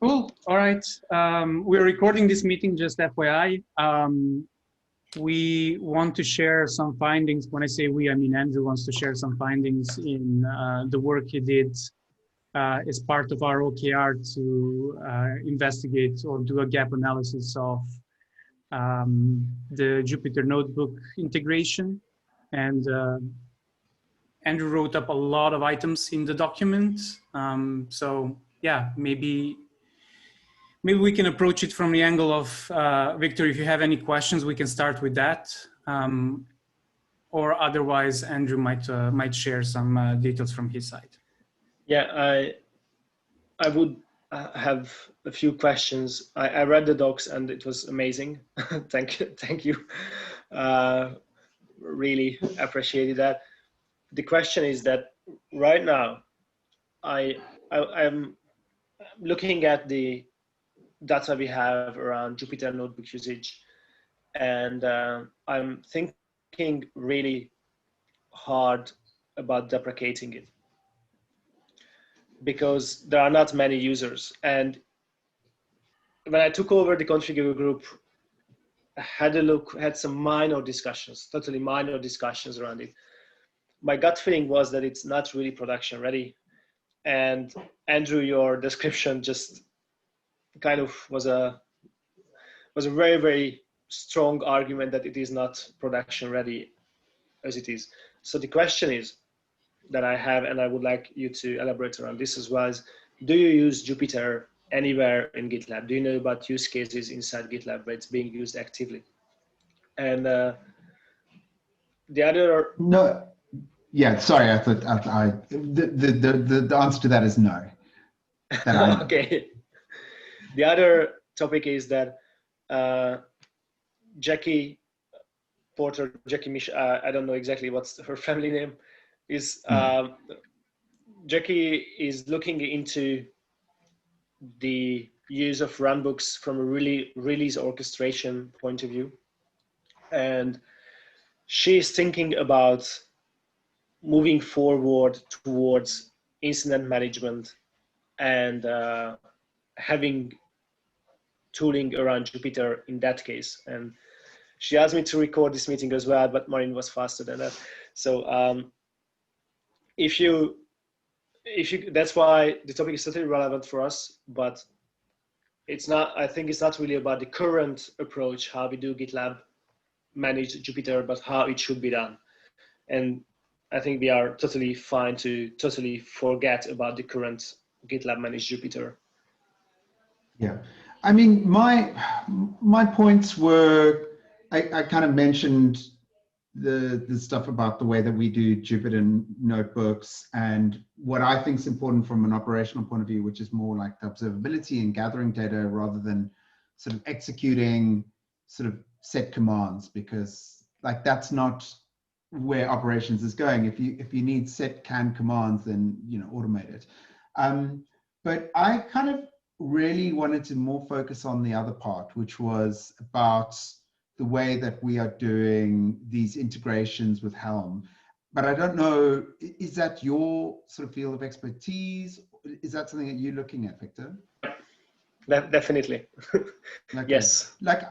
Cool. All right. We're recording this meeting, just FYI. We want to share some findings. When I say we, I mean Andrew wants to share some findings in the work he did as part of our OKR to investigate or do a gap analysis of the Jupyter Notebook integration. And Andrew wrote up a lot of items in the document. So yeah, maybe we can approach it from the angle of, Victor, if you have any questions, we can start with that. Or otherwise, Andrew might share some details from his side. Yeah, I would have a few questions. I read the docs and it was amazing. Thank you. Really appreciated that. The question is that right now, I'm looking at the data we have around Jupyter Notebook usage, and I'm thinking really hard about deprecating it because there are not many users. And when I took over the configure group, I had a look, had some minor discussions, totally minor discussions around it. My gut feeling was that it's not really production ready. And Andrew, your description just kind of was a very, very strong argument that it is not production ready as it is. So the question is that I have, and I would like you to elaborate around this as well, is do you use Jupyter anywhere in GitLab? Do you know about use cases inside GitLab where it's being used actively? And the other... No, yeah, sorry, I thought the answer to that is no. Okay. The other topic is that Jackie Porter, I don't know exactly what's her family name, is Jackie is looking into the use of runbooks from a release orchestration point of view. And she's thinking about moving forward towards incident management and having tooling around Jupyter in that case. And she asked me to record this meeting as well, but Maureen was faster than that. So if you, that's why the topic is totally relevant for us, but it's not, I think it's not really about the current approach, how we do GitLab manage Jupyter, but how it should be done. And I think we are totally fine to totally forget about the current GitLab managed Jupyter. Yeah, I mean, my points were, I kind of mentioned the stuff about the way that we do Jupyter Notebooks and what I think is important from an operational point of view, which is more like the observability and gathering data rather than sort of executing sort of set commands, because like that's not where operations is going. If you need set canned commands, then automate it. But I kind of really wanted to more focus on the other part, which was about the way that we are doing these integrations with Helm. But I don't know, is that your sort of field of expertise? Is that something that you're looking at, Victor? Definitely. Okay. Yes. Like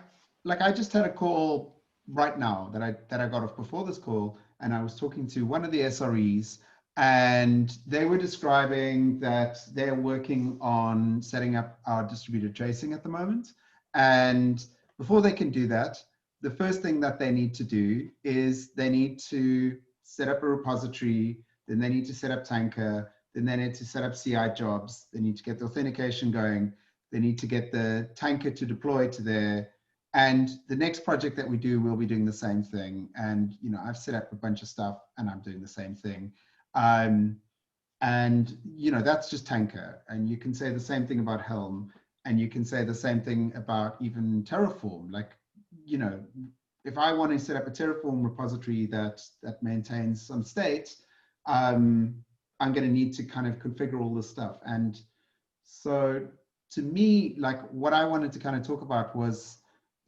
I just had a call right now that I got off before this call, and I was talking to one of the SREs, and they were describing that they're working on setting up our distributed tracing at the moment. And before they can do that, the first thing that they need to do is they need to set up a repository, then they need to set up Tanker, then they need to set up CI jobs, they need to get the authentication going, they need to get the Tanker to deploy to there. And the next project that we do, we'll be doing the same thing. And I've set up a bunch of stuff and I'm doing the same thing. And that's just Tanker. And you can say the same thing about Helm, and you can say the same thing about even Terraform. Like, if I want to set up a Terraform repository that maintains some state, I'm going to need to kind of configure all this stuff. And so to me, like what I wanted to kind of talk about was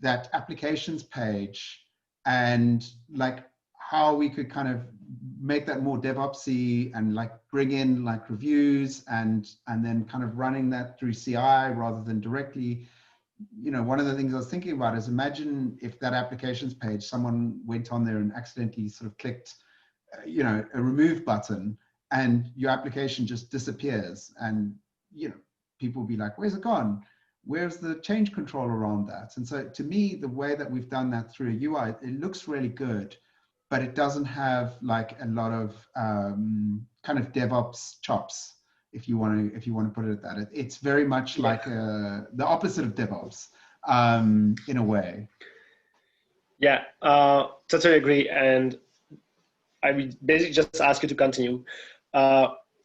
that applications page and like how we could kind of make that more DevOpsy and like bring in like reviews and then kind of running that through CI rather than directly. You know, one of the things I was thinking about is, imagine if that applications page, someone went on there and accidentally sort of clicked, you know, a remove button, and your application just disappears, and, you know, people will be like, where's it gone? Where's the change control around that? And so to me, the way that we've done that through a UI, it looks really good, but it doesn't have like a lot of kind of DevOps chops, if you want to put it at that. It's very much like the opposite of DevOps in a way. Yeah, totally agree. And I would basically just ask you to continue.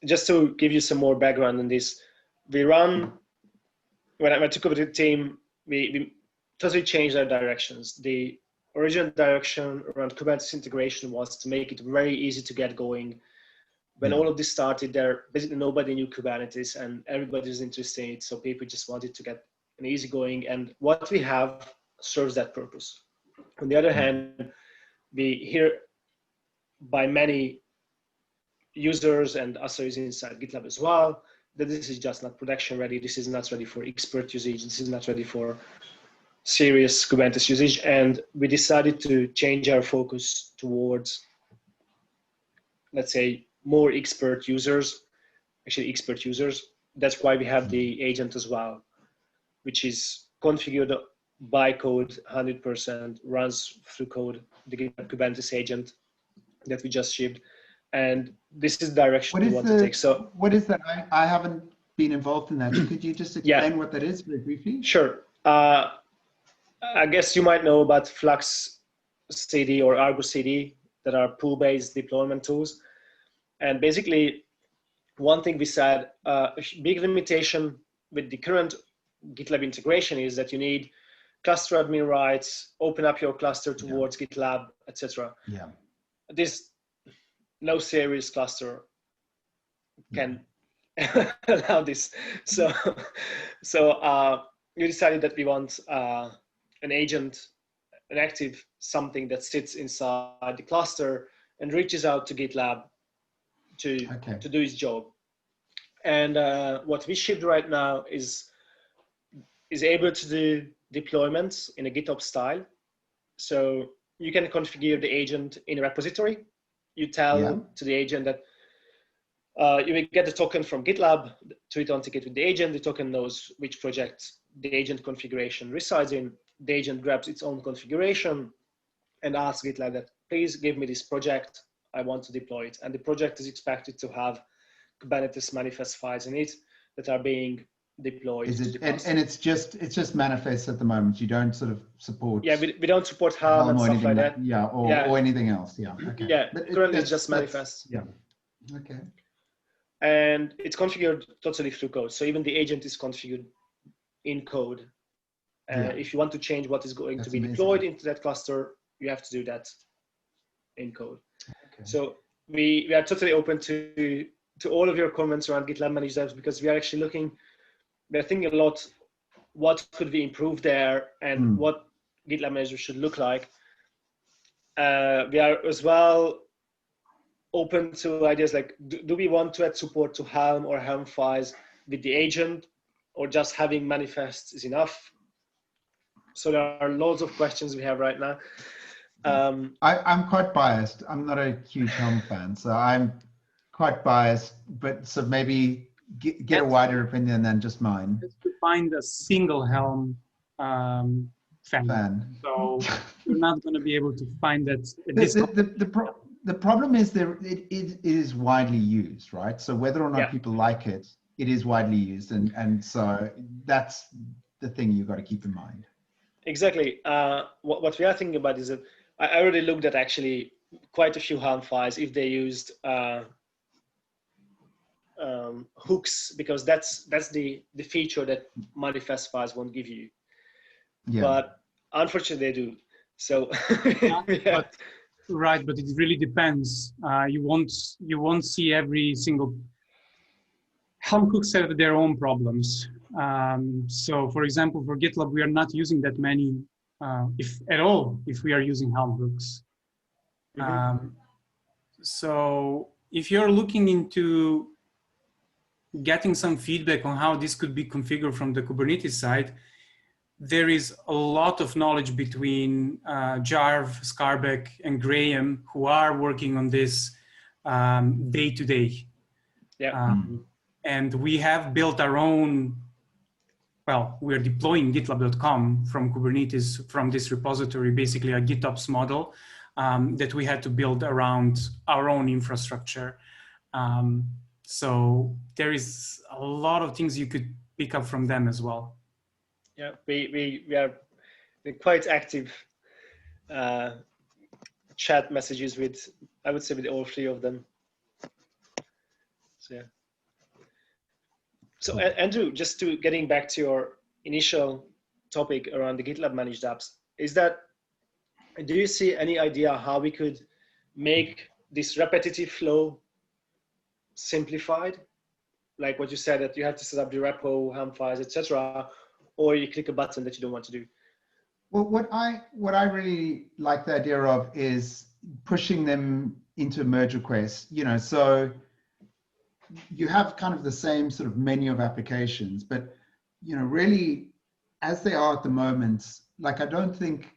Just to give you some more background on this, we run, when I took over the team, we totally changed our directions. The original direction around Kubernetes integration was to make it very easy to get going. When all of this started, there basically nobody knew Kubernetes and everybody was interested in it. So people just wanted to get an easy going, and what we have serves that purpose. On the other hand, we hear by many users and us inside GitLab as well that this is just not production ready. This is not ready for expert usage. This is not ready for serious Kubernetes usage. And we decided to change our focus towards, let's say, more expert users, actually expert users. That's why we have the agent as well, which is configured by code 100%, runs through code, the GitLab Kubernetes agent that we just shipped. And this is the direction we want to take. So what is that? I haven't been involved in that. Could you just explain what that is very briefly? Sure. I guess you might know about Flux CD or Argo CD, that are pool-based deployment tools. And basically, one thing we said, a big limitation with the current GitLab integration is that you need cluster admin rights, open up your cluster towards GitLab, etc. Yeah. This no serious cluster can allow this. So we decided that we want an agent, an active something that sits inside the cluster and reaches out to GitLab to do its job. And what we shipped right now is able to do deployments in a GitOps style. So you can configure the agent in a repository. You tell to the agent that you will get the token from GitLab to authenticate with the agent. The token knows which project the agent configuration resides in. The agent grabs its own configuration and asks GitLab that, please give me this project. I want to deploy it. And the project is expected to have Kubernetes manifest files in it that are being deployed. And it's just manifests at the moment. You don't sort of support. Yeah, we don't support Helm and stuff like that. Or anything else. Yeah. Okay. Yeah, but currently it's just manifest. Yeah. Okay. And it's configured totally through code. So even the agent is configured in code. If you want to change what is going to be deployed into that cluster, you have to do that in code. Okay. So we are totally open to all of your comments around GitLab Managed Devs, because we are actually we're thinking a lot, what could we improve there and what GitLab Managed should look like. We are as well open to ideas like, do we want to add support to Helm or Helm files with the agent, or just having manifests is enough? So there are loads of questions we have right now. I'm quite biased. I'm not a huge Helm fan, so I'm quite biased, but so maybe get a wider opinion than just mine. To find a single Helm fan. So you're not going to be able to find that. The problem is it is widely used, right? So whether or not people like it, it is widely used, and so that's the thing you've got to keep in mind. Exactly. What we are thinking about is that I already looked at actually quite a few Helm files if they used hooks, because that's the feature that manifest files won't give you. Yeah. But unfortunately they do. So Right, but it really depends. You won't see every single. Helm hooks have their own problems. So for example, for GitLab, we are not using that many, if at all, if we are using Helm hooks. So if you're looking into getting some feedback on how this could be configured from the Kubernetes side, there is a lot of knowledge between Jarv, Skarbek, and Graham, who are working on this day to day. Yeah. And we have built our own, well, we're deploying GitLab.com from Kubernetes, from this repository, basically a GitOps model that we had to build around our own infrastructure. So there is a lot of things you could pick up from them as well. Yeah, we are quite active chat messages with, I would say, with all three of them. So yeah. So Andrew, just to getting back to your initial topic around the GitLab managed apps, do you see any idea how we could make this repetitive flow simplified? Like what you said, that you have to set up the repo, ham files, etc., or you click a button that you don't want to do. Well, what I really like the idea of is pushing them into merge requests. You know, so you have kind of the same sort of menu of applications, but you know, really, as they are at the moment, like I don't think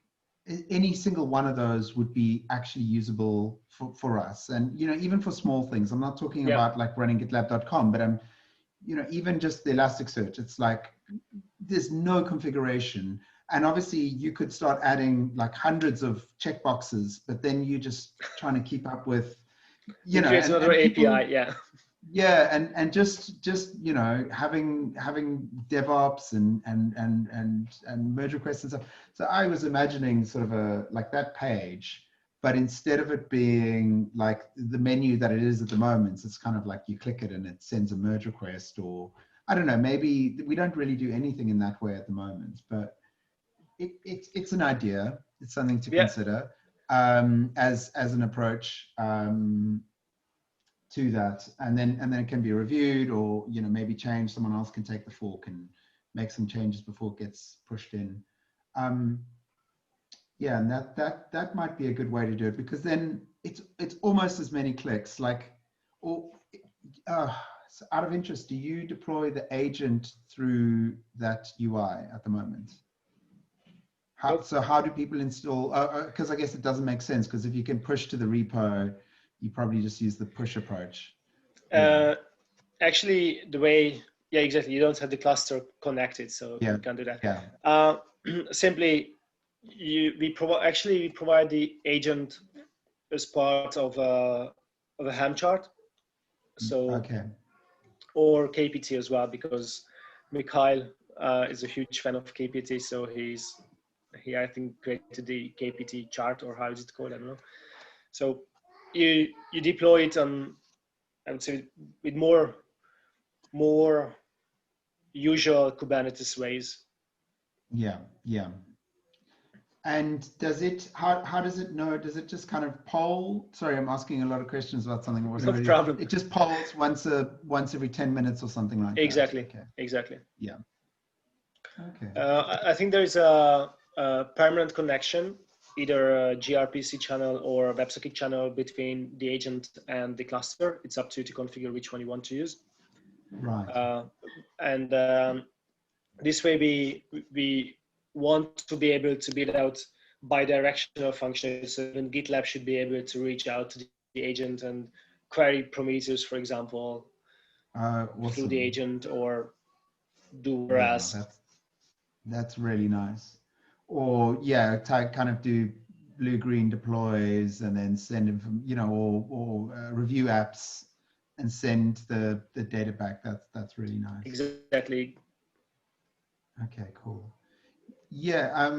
any single one of those would be actually usable for us. And you know, even for small things, I'm not talking about like running GitLab.com, but you know, even just the Elasticsearch, it's like there's no configuration. And obviously you could start adding like hundreds of checkboxes, but then you're just trying to keep up with, you know, another API, yeah, and just you know, having DevOps and merge requests and stuff. So I was imagining sort of a like that page, but instead of it being like the menu that it is at the moment, it's kind of like you click it and it sends a merge request, or I don't know, maybe we don't really do anything in that way at the moment, but it's an idea. It's something to consider as an approach to that, and then it can be reviewed, or you know, maybe change. Someone else can take the fork and make some changes before it gets pushed in. Yeah, and that might be a good way to do it, because then it's almost as many clicks. Like, or so out of interest, do you deploy the agent through that UI at the moment? So how do people install? Because I guess it doesn't make sense, because if you can push to the repo, you probably just use the push approach. Actually, the way, exactly. You don't have the cluster connected, so you can't do that. Yeah. Simply, we provide the agent as part of a Helm chart. So or KPT as well, because Mikhail is a huge fan of KPT, so he I think created the KPT chart, or how is it called? I don't know. So you deploy it on, I would say, with more usual Kubernetes ways. Yeah. And does it, how does it know? Does it just kind of poll? Sorry, I'm asking a lot of questions about something that wasn't no problem. It just polls once every 10 minutes or something like exactly. that? Exactly. Yeah. Okay. I think there is a permanent connection, either a gRPC channel or a WebSocket channel between the agent and the cluster. It's up to you to configure which one you want to use. Right. And this way we want to be able to build out bi-directional functions. So even GitLab should be able to reach out to the agent and query Prometheus, for example, awesome. through the agent, or do RAS. Yeah, that's really nice. Or kind of do blue-green deploys and then send them, you know, or review apps and send the data back. That's really nice. Exactly. Okay, cool. Yeah, I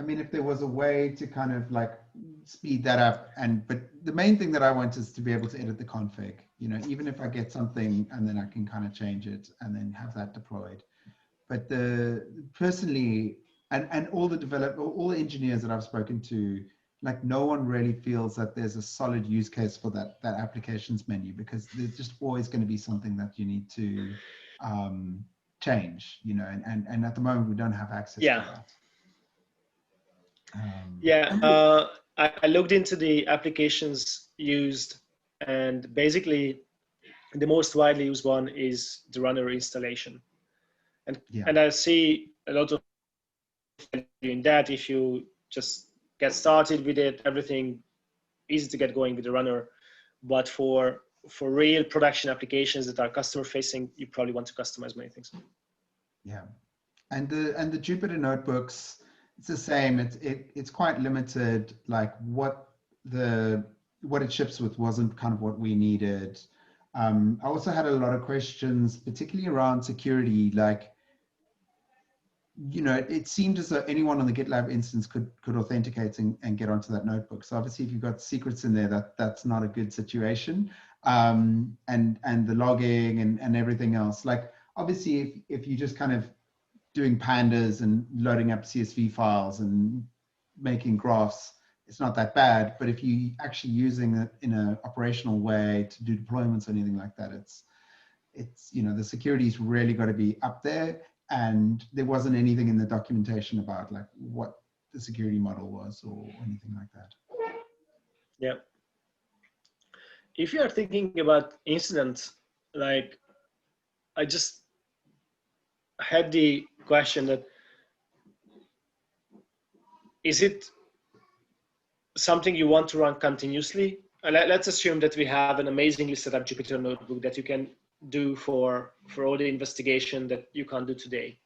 mean, if there was a way to kind of like speed that up, but the main thing that I want is to be able to edit the config, you know, even if I get something and then I can kind of change it and then have that deployed. But personally, and all the engineers that I've spoken to, like no one really feels that there's a solid use case for that applications menu, because there's just always going to be something that you need to change, you know, and at the moment we don't have access to that. I looked into the applications used, and basically the most widely used one is the runner installation. And I see a lot of value in that. If you just get started with it, everything easy to get going with the runner. But for real production applications that are customer facing, you probably want to customize many things. Yeah, and the Jupyter Notebooks, it's the same. It's quite limited. Like what it ships with wasn't kind of what we needed. I also had a lot of questions, particularly around security. Like, you know, it seemed as though anyone on the GitLab instance could authenticate and get onto that notebook. So obviously, if you've got secrets in there, that's not a good situation. And the logging and everything else. Like, obviously, if you just kind of doing pandas and loading up CSV files and making graphs, it's not that bad. But if you actually using it in an operational way to do deployments or anything like that, it's you know, the security's really got to be up there. And there wasn't anything in the documentation about like what the security model was or anything like that. Yeah. If you are thinking about incidents, like I just had the question that, is it something you want to run continuously? Let's assume that we have an amazingly set up Jupyter Notebook that you can do for all the investigation that you can't do today.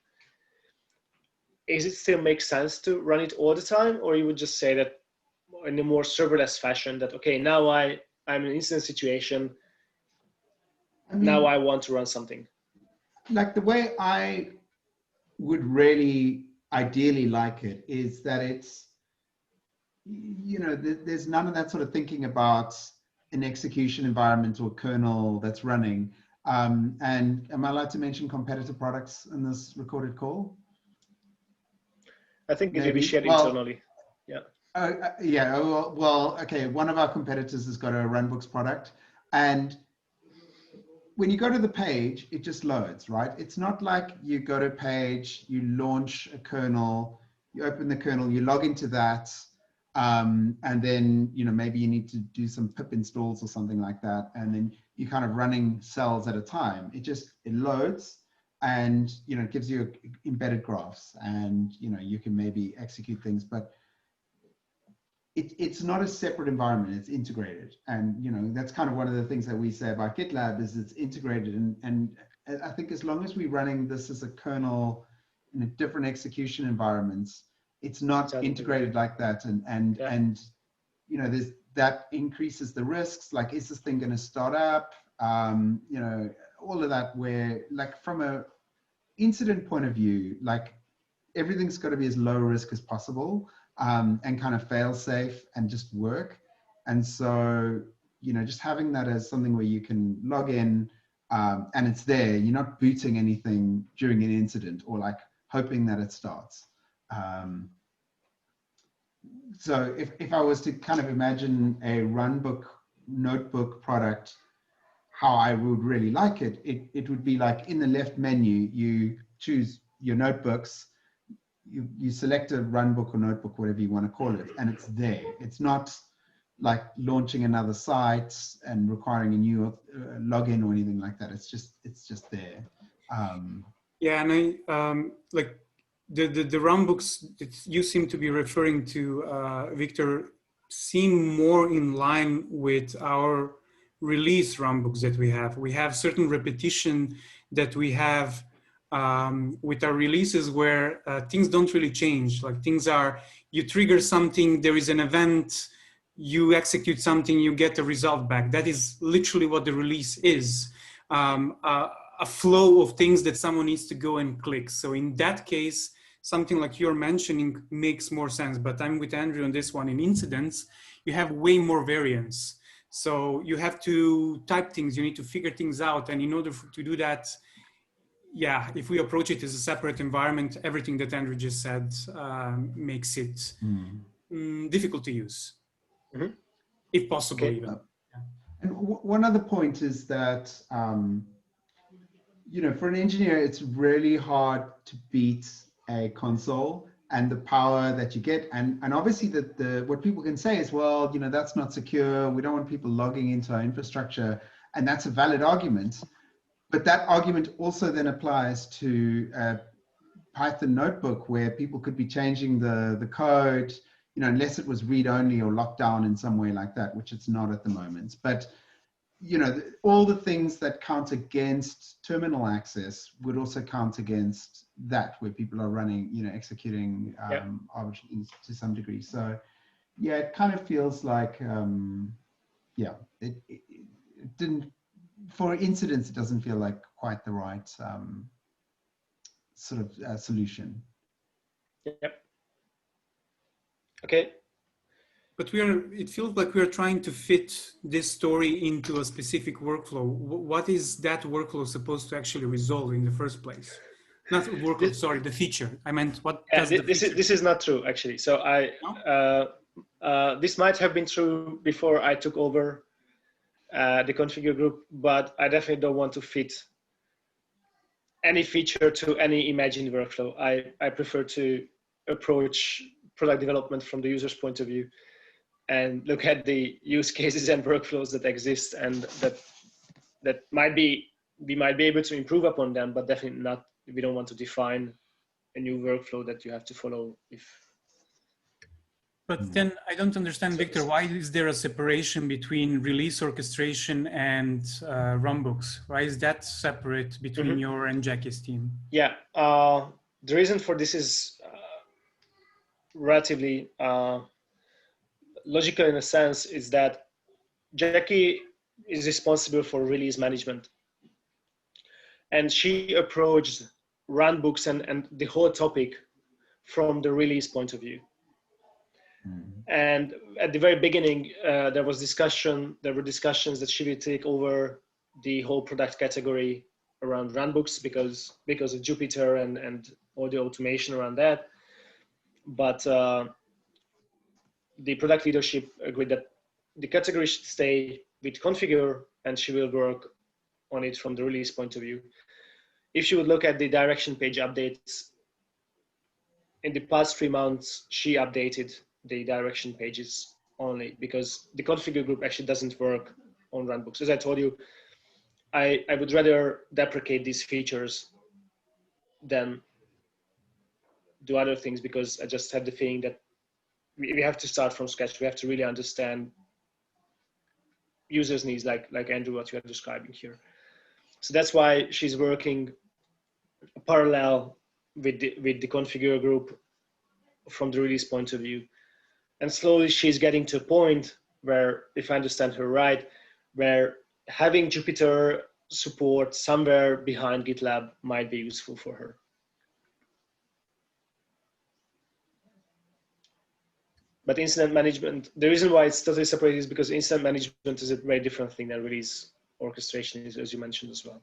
Is it still make sense to run it all the time, or you would just say that in a more serverless fashion that, okay, now I'm in an incident situation, now I want to run something? Like the way I would really ideally like it is that it's, you know, there's none of that sort of thinking about an execution environment or kernel that's running. And am I allowed to mention competitor products in this recorded call? I think it will be shared internally. Yeah. Yeah. Well, okay. One of our competitors has got a runbooks product, and when you go to the page, it just loads, right? It's not like you go to a page, you launch a kernel, you open the kernel, you log into that, and then, you know, maybe you need to do some pip installs or something like that, and then you're kind of running cells at a time. It loads, and, you know, it gives you embedded graphs, and, you know, you can maybe execute things, but it's not a separate environment, it's integrated. And, you know, that's kind of one of the things that we say about GitLab is it's integrated. And I think as long as we're running this as a kernel in a different execution environments, it's not integrated like that. And you know, that increases the risks. Like, is this thing going to start up? You know, all of that, where like from a incident point of view, like everything's got to be as low risk as possible. And kind of fail safe and just work. And so, you know, just having that as something where you can log in and it's there, you're not booting anything during an incident or like hoping that it starts. So if I was to kind of imagine a runbook notebook product, how I would really like it, it would be like in the left menu, you choose your notebooks, you select a runbook or notebook, whatever you want to call it, and it's there. It's not like launching another site and requiring a new login or anything like that. It's just there. Yeah, and I like the runbooks that you seem to be referring to, Victor, seem more in line with our release runbooks that we have. We have certain repetition that we have with our releases where things don't really change. Like things are, you trigger something, there is an event, you execute something, you get a result back. That is literally what the release is. A flow of things that someone needs to go and click. So in that case, something like you're mentioning makes more sense, but I'm with Andrew on this one. In incidents, you have way more variance. So you have to type things, you need to figure things out. And in order to do that, yeah, if we approach it as a separate environment, everything that Andrew just said makes it difficult to use, if possible even. And one other point is that, you know, for an engineer, it's really hard to beat a console and the power that you get. And obviously what people can say is, well, you know, that's not secure. We don't want people logging into our infrastructure. And that's a valid argument. But that argument also then applies to Python notebook, where people could be changing the code, you know, unless it was read-only or locked down in some way like that, which it's not at the moment. But, you know, all the things that count against terminal access would also count against that, where people are running, you know, executing arbitrarily to some degree. So, yeah, it kind of feels like, yeah, it didn't, for incidents, it doesn't feel like quite the right sort of solution. Yep. Okay. But it feels like we're trying to fit this story into a specific workflow. What is that workflow supposed to actually resolve in the first place? Not workflow, sorry, the feature. I meant what does the feature? This is not true, actually. So this might have been true before I took over the configure group, but I definitely don't want to fit any feature to any imagined workflow. I prefer to approach product development from the user's point of view and look at the use cases and workflows that exist, and that we might be able to improve upon them, but definitely not. We don't want to define a new workflow that you have to follow. But then I don't understand, Victor, why is there a separation between release orchestration and runbooks? Why is that separate between your and Jackie's team? Yeah, the reason for this is relatively logical in a sense, is that Jackie is responsible for release management. And she approached runbooks and the whole topic from the release point of view. And at the very beginning, there were discussions that she will take over the whole product category around runbooks because of Jupyter and all the automation around that. But the product leadership agreed that the category should stay with configure, and she will work on it from the release point of view. If you would look at the direction page updates, in the past 3 months, she updated the direction pages only because the configure group actually doesn't work on runbooks. As I told you, I would rather deprecate these features than do other things, because I just have the feeling that we have to start from scratch. We have to really understand users' needs, like Andrew, what you are describing here. So that's why she's working parallel with the configure group from the release point of view. And slowly she's getting to a point where, if I understand her right, where having Jupyter support somewhere behind GitLab might be useful for her. But incident management, the reason why it's totally separated is because incident management is a very different thing than release orchestration is, as you mentioned as well.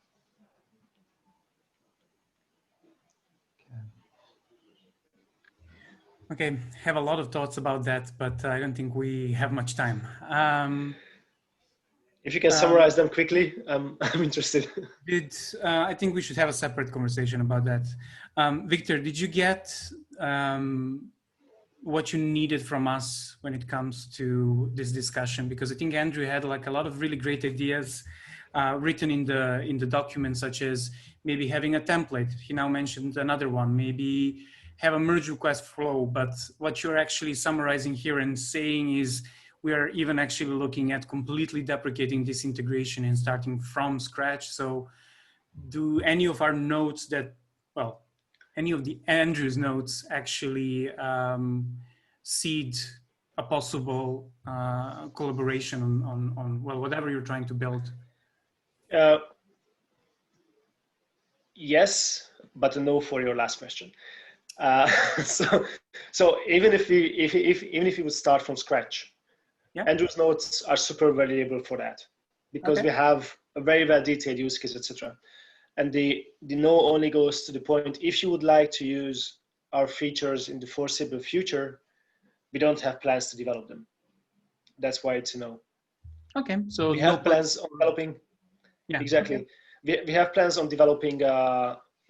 Okay, have a lot of thoughts about that, but I don't think we have much time. If you can summarize them quickly, I'm interested. I think we should have a separate conversation about that. Victor, did you get what you needed from us when it comes to this discussion? Because I think Andrew had like a lot of really great ideas written in the document, such as maybe having a template. He now mentioned another one, maybe have a merge request flow. But what you're actually summarizing here and saying is we are even actually looking at completely deprecating this integration and starting from scratch. So do any of our notes that, well, any of the Andrew's notes actually seed a possible collaboration on well, whatever you're trying to build? Yes, but a no for your last question. So even if we would start from scratch, yeah, Andrew's notes are super valuable for that, because we have a very well detailed use case, etc. And the no only goes to the point, if you would like to use our features in the foreseeable future, we don't have plans to develop them. That's why it's a no. Okay, so we have plans on developing. Yeah, exactly. Okay. We have plans on developing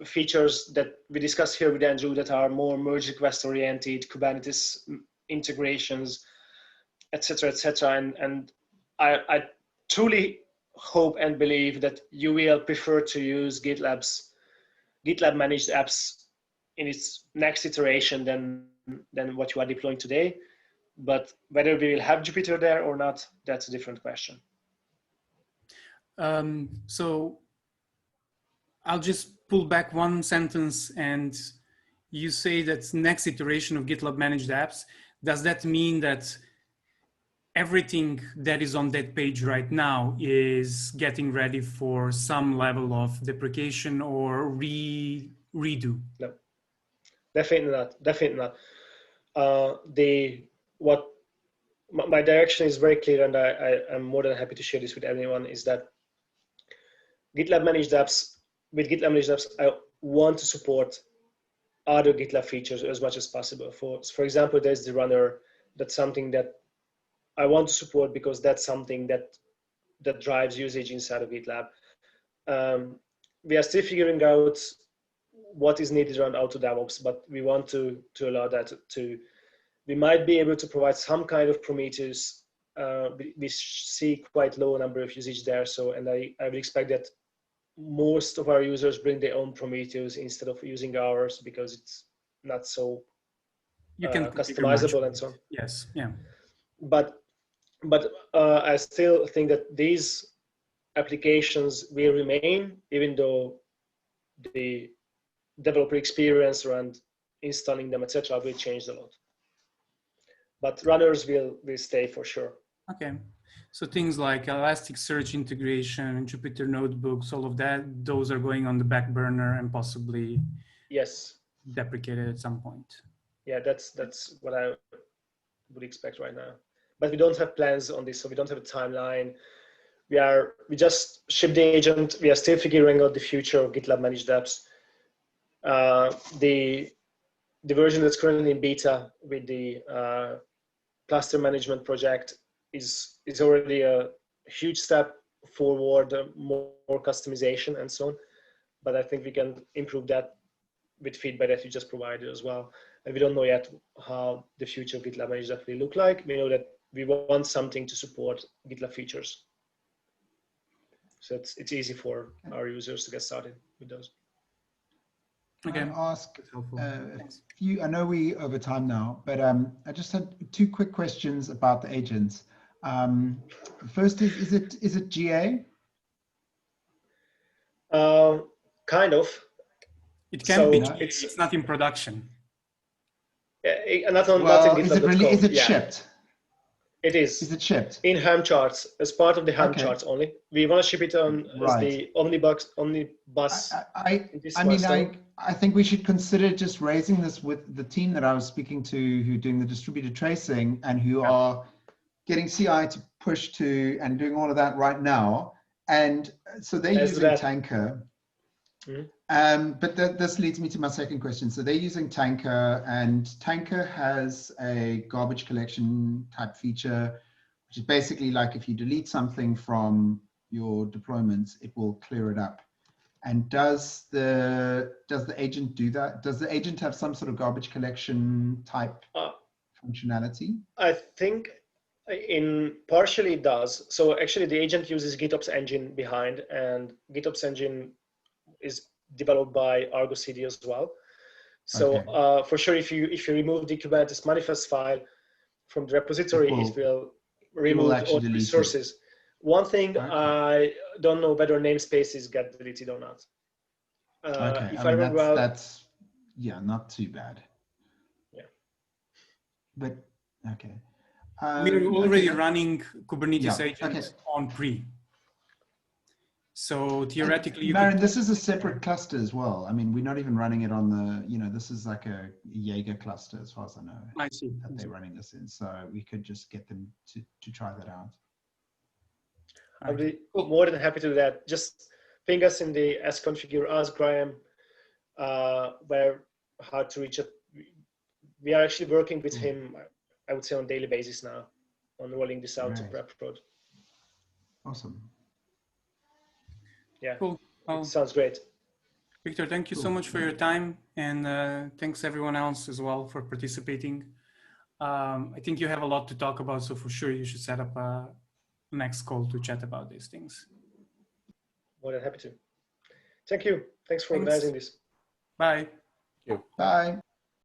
features that we discussed here with Andrew that are more merge request oriented, Kubernetes integrations, etc., etc. And I truly hope and believe that you will prefer to use GitLab managed apps in its next iteration than what you are deploying today. But whether we will have Jupyter there or not, that's a different question. So I'll just pull back one sentence, and you say that next iteration of GitLab managed apps. Does that mean that everything that is on that page right now is getting ready for some level of deprecation or redo? No, definitely not. Definitely not. My direction is very clear, and I'm more than happy to share this with everyone. Is that GitLab managed apps? With GitLab managed apps, I want to support other GitLab features as much as possible. For example, there's the runner. That's something that I want to support because that's something that drives usage inside of GitLab. We are still figuring out what is needed around auto DevOps, but we want to allow that to. We might be able to provide some kind of Prometheus. We see quite low number of usage there. So, and I would expect that most of our users bring their own Prometheus instead of using ours because it's not so you can customizable and so on. Yes, yeah. But I still think that these applications will remain, even though the developer experience around installing them, etc., will change a lot. But runners will stay for sure. Okay. So things like Elasticsearch integration, Jupyter Notebooks, all of that, those are going on the back burner and possibly yes, deprecated at some point. Yeah, that's what I would expect right now. But we don't have plans on this, so we don't have a timeline. We just shipped the agent. We are still figuring out the future of GitLab managed apps. The version that's currently in beta with the cluster management project is already a huge step forward, more customization and so on. But I think we can improve that with feedback that you just provided as well. And we don't know yet how the future of GitLab managed apps will look like. We know that we want something to support GitLab features. So it's easy for our users to get started with those. Okay. Can I ask a Thanks. few? I know we over time now, but I just had two quick questions about the agents. First is it GA? Kind of. It can be. It's not in production. Yeah, not in is it really? Is it shipped? It is. Is it shipped? In Helm charts, as part of the Helm charts only. We want to ship it on as the omnibus. I think we should consider just raising this with the team that I was speaking to, who are doing the distributed tracing and who are getting CI to push to and doing all of that right now. And so they're using Tanker. But this leads me to my second question. So they're using Tanker, and Tanker has a garbage collection type feature, which is basically like if you delete something from your deployments, it will clear it up. And does the agent do that? Does the agent have some sort of garbage collection type functionality? I think partially it does. So actually the agent uses GitOps engine behind, and GitOps engine is developed by Argo CD as well. So for sure, if you remove the Kubernetes manifest file from the repository, it will remove all the resources. One thing I don't know whether namespaces get deleted or not. If I remember that's not too bad. Yeah. But okay. We're already running Kubernetes agents on pre. So theoretically, Maren, this is a separate cluster as well. I mean, we're not even running it on the, this is like a Jaeger cluster as far as I know. I see. That they're running this in. So we could just get them to try that out. I'll be more than happy to do that. Just ping us in the sconfigure, ask Graham how to reach it. We are actually working with him, I would say, on a daily basis now on rolling this out to prep prod. Awesome. Yeah, cool. Sounds great. Victor, thank you so much for your time, and thanks everyone else as well for participating. I think you have a lot to talk about, so for sure you should set up a next call to chat about these things. More than happy to. Thank you. Thanks for Thanks. organizing this. Bye. Bye.